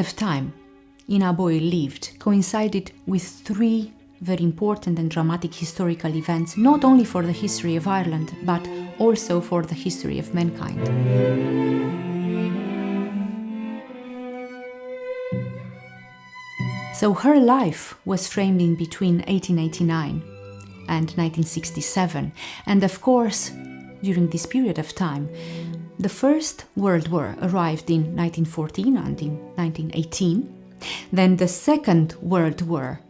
of time Ina Boyle lived coincided with three very important and dramatic historical events, not only for the history of Ireland, but also for the history of mankind. So her life was framed in between 1889 and 1967, and of course, during this period of time, the First World War arrived in 1914 and in 1918. Then the Second World War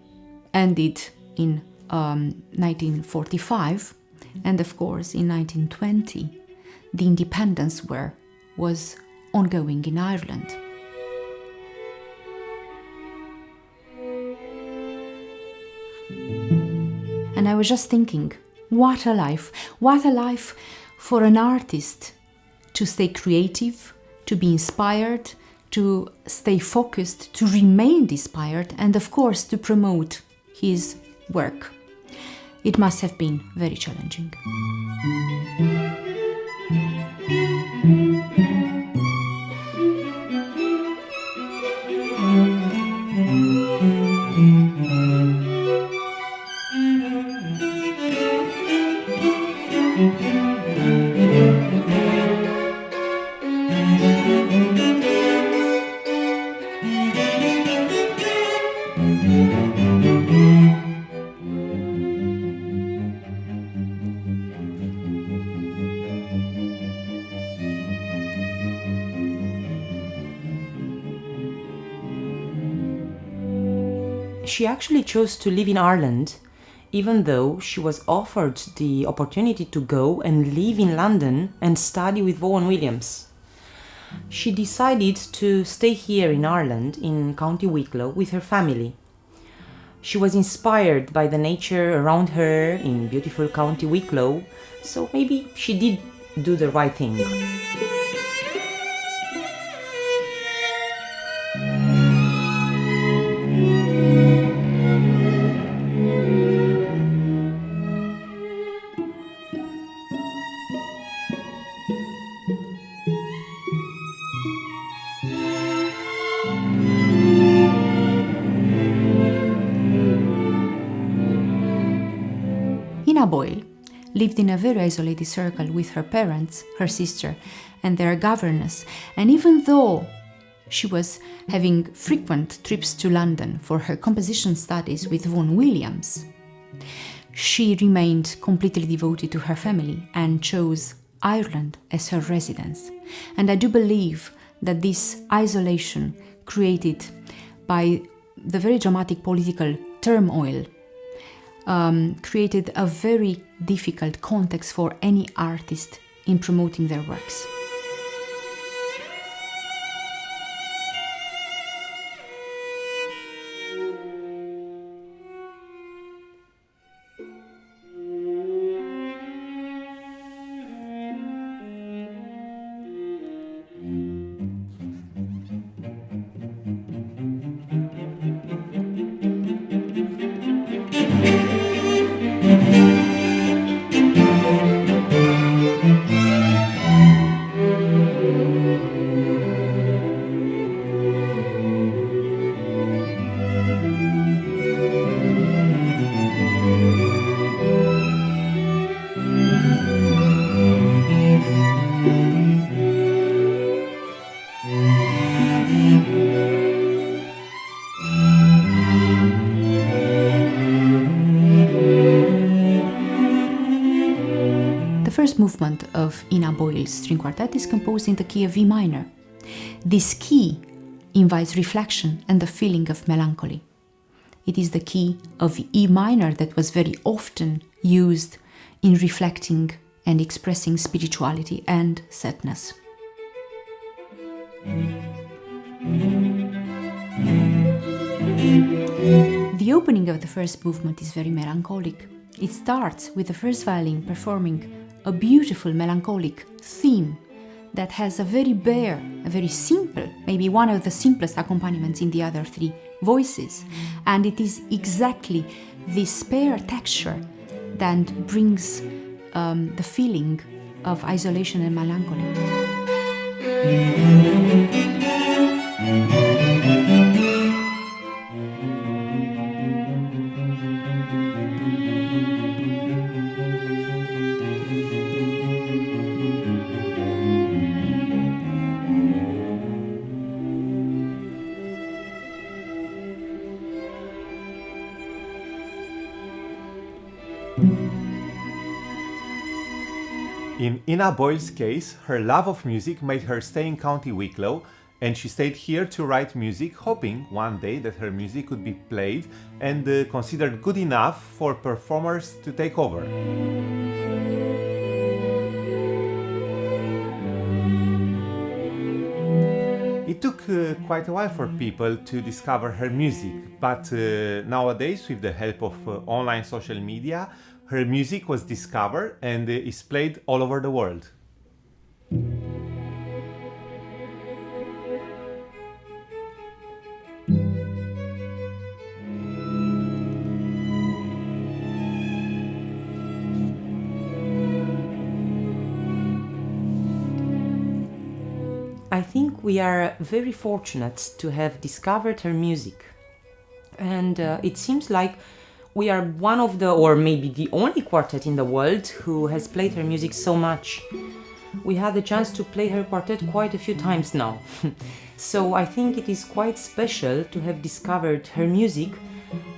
ended in 1945, and of course in 1920 the Independence War was ongoing in Ireland. And I was just thinking, what a life for an artist to stay creative, to be inspired, to stay focused, to remain inspired, and of course to promote his work. It must have been very challenging. She actually chose to live in Ireland, even though she was offered the opportunity to go and live in London and study with Vaughan Williams. She decided to stay here in Ireland, in County Wicklow, with her family. She was inspired by the nature around her in beautiful County Wicklow, so maybe she did do the right thing. Ina Boyle lived in a very isolated circle with her parents, her sister, and their governess, and even though she was having frequent trips to London for her composition studies with Vaughan Williams, she remained completely devoted to her family and chose Ireland as her residence. And I do believe that this isolation created by the very dramatic political turmoil created a very difficult context for any artist in promoting their works. The first movement of Ina Boyle's string quartet is composed in the key of E minor. This key invites reflection and the feeling of melancholy. It is the key of E minor that was very often used in reflecting and expressing spirituality and sadness. The opening of the first movement is very melancholic. It starts with the first violin performing a beautiful melancholic theme that has a very bare, a very simple, maybe one of the simplest accompaniments in the other three voices. And it is exactly this bare texture that brings the feeling of isolation and melancholy. In Ina Boyle's case, her love of music made her stay in County Wicklow, and she stayed here to write music, hoping one day that her music could be played and considered good enough for performers to take over. It took quite a while for people to discover her music, but nowadays, with the help of online social media, her music was discovered and is played all over the world. I think we are very fortunate to have discovered her music. And it seems like we are one of the, or maybe the only quartet in the world who has played her music so much. We had the chance to play her quartet quite a few times now. So I think it is quite special to have discovered her music,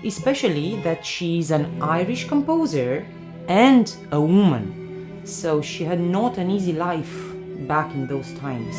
especially that she is an Irish composer and a woman. So she had not an easy life back in those times.